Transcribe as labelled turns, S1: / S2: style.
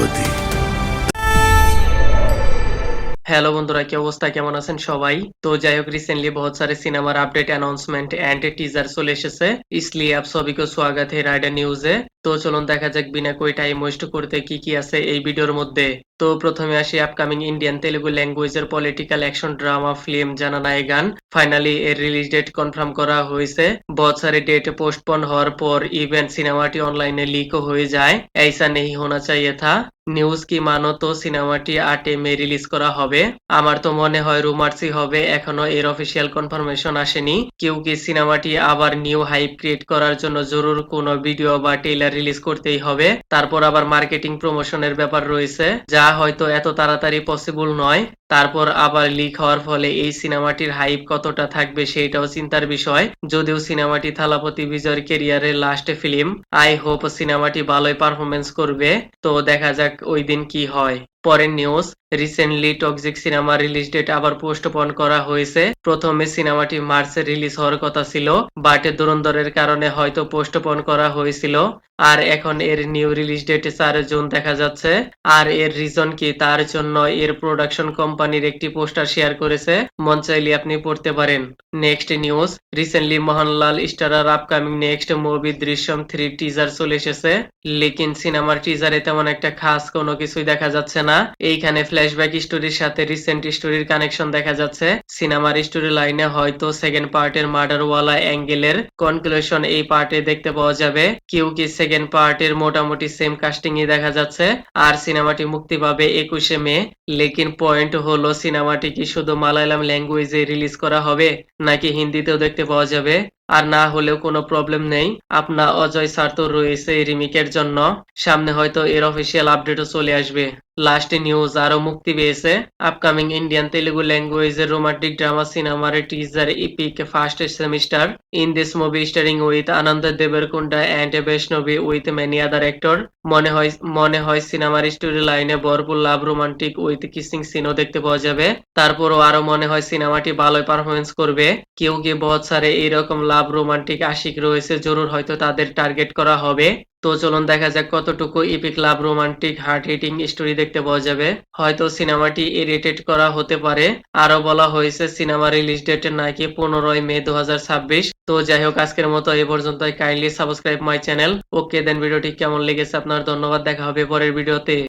S1: প্রজাপতি।
S2: हेलो बंधुरा की अवस्था केमन आছেন সবাই। तो যাই হোক रिसेंटली बहुत सारे सिनेमार अपडेट अनाउंसमेंट एंड टीजर চলে এসেছে, इसलिए आप सभी को स्वागत है राइडर न्यूज़ে। তো চলুন দেখা যাক বিনা কোই টাইম ওয়েস্ট করতে কি কি আছে এই ভিডিওর মধ্যে। তো প্রথমে আসি আপকামিং ইন্ডিয়ান তেলুগু ল্যাঙ্গুয়েজের পলিটিক্যাল অ্যাকশন ড্রামা ফিল্ম জানা নায়ে গান ফাইনালি এর রিলিজ ডেট কনফার্ম করা হয়েছে। बहुत सारे डेट पोस्टपोन হওয়ার পর ইভেন সিনেমাটি অনলাইনে লিকও হয়ে যায়। ऐसा नहीं होना चाहिए था। নিউজ কি মানো তো সিনেমাটি 8 মে রিলিজ করা হবে। আমার তো মনে হয় রুমার্সই হবে, এখনো এর অফিসিয়াল কনফার্মেশন আসেনি। কেউ কি সিনেমাটি আবার নিউ হাইপ ক্রিয়েট করার জন্য জরুর কোনো ভিডিও বা ট্রেইলার রিলিজ করতেই হবে, তারপর আবার মার্কেটিং প্রমোশনের ব্যাপার রয়েছে, যা হয়তো এত তাড়াতাড়ি পসিবল নয়। তারপর আবার লিক হওয়ার ফলে এই সিনেমাটির হাইপ কতটা থাকবে সেটাও চিন্তার বিষয়। যদিও সিনেমাটি থালাপতি বিজয়ের ক্যারিয়ারের লাস্ট ফিল্ম, আই হোপ সিনেমাটি ভালোই পারফরমেন্স করবে। তো দেখা যাক ওই দিন কি হয়। পরের news, recently toxic cinema release date আবার পোস্টপোন করা হয়েছে। প্রথমে সিনেমাটি মার্চে রিলিজ হওয়ার কথা ছিল, বাট দুরন্তরের কারণে হয়তো পোস্টপোন করা হয়েছিল। আর এখন এর নিউ রিলিজ ডেট 4 জুন দেখা যাচ্ছে। আর এর রিজন কি তার জন্য এর প্রোডাকশন কোম্পানির একটি পোস্টার শেয়ার করেছে, মন চাইলে আপনি পড়তে পারেন। Next news, recently Mohanlal starrer upcoming next movie Drishyam 3 teaser চলে এসেছে, লেকিন সিনেমার টিজারে তেমন একটা খাস কোনো কিছুই দেখা যাচ্ছে না। এইখানে ফ্ল্যাশব্যাক স্টোরির সাথে রিসেন্ট স্টোরির কানেকশন দেখা যাচ্ছে। সিনেমার স্টোরি লাইনে হয়তো সেকেন্ড পার্টের মার্ডারওয়ালা অ্যাঙ্গেলের কনক্লুশন এই পার্টে দেখতে পাওয়া যাবে। কেউ কি সেকেন্ড পার্টের মোটামুটি সেম কাস্টিংই দেখা যাচ্ছে। আর সিনেমাটি মুক্তি পাবে 21 মে। লেকিন পয়েন্ট হলো সিনেমাটি কি শুধু মালায়ালাম ল্যাঙ্গুয়েজে রিলিজ করা হবে নাকি হিন্দিতেও দেখতে পাওয়া যাবে। আর না হলেও কোনো প্রবলেম নেই, আপনা অজয় স্যার তো রয়েছে এই রিমেকের জন্য। সামনে হয়তো এর অফিসিয়াল আপডেটও চলে আসবে। লাস্ট নিউজ, আরো মুক্তি পেয়েছে আপকামিং ইন্ডিয়ান তেলুগু ল্যাঙ্গুয়েজের রোমান্টিক ড্রামা সিনেমার teaser epic first semester. In this movie starring with Anand Deverakonda and Vaishnavi with many other actor. মনে হয় সিনেমার স্টোরি লাইনে ভরপুর লাভ রোমান্টিক উইথ কিসিং সিনও দেখতে পাওয়া যাবে। তারপরও আরো মনে হয় সিনেমাটি ভালোই পারফরমেন্স করবে। কেউ কি বহুত সারে এইরকম লাভ রোমান্টিক আশিক রয়েছে, জরুর হয়তো তাদের টার্গেট করা হবে। তো চলুন দেখা যাক কতটুকু ইপিক লাভ রোমান্টিক হার্ট হিটিং স্টোরি দেখতে পাওয়া যাবে। হয়তো সিনেমাটি রেটেড করা হতে পারে। আরো বলা হয়েছে সিনেমা রিলিজ ডেট নাকি 15 মে 2026। তো যাই হোক আজকের মতো এই পর্যন্তই। Kindly subscribe my channel. Okay then, ভিডিওটি কেমন লেগেছে আপনার ধন্যবাদ, দেখা হবে পরের ভিডিওতে।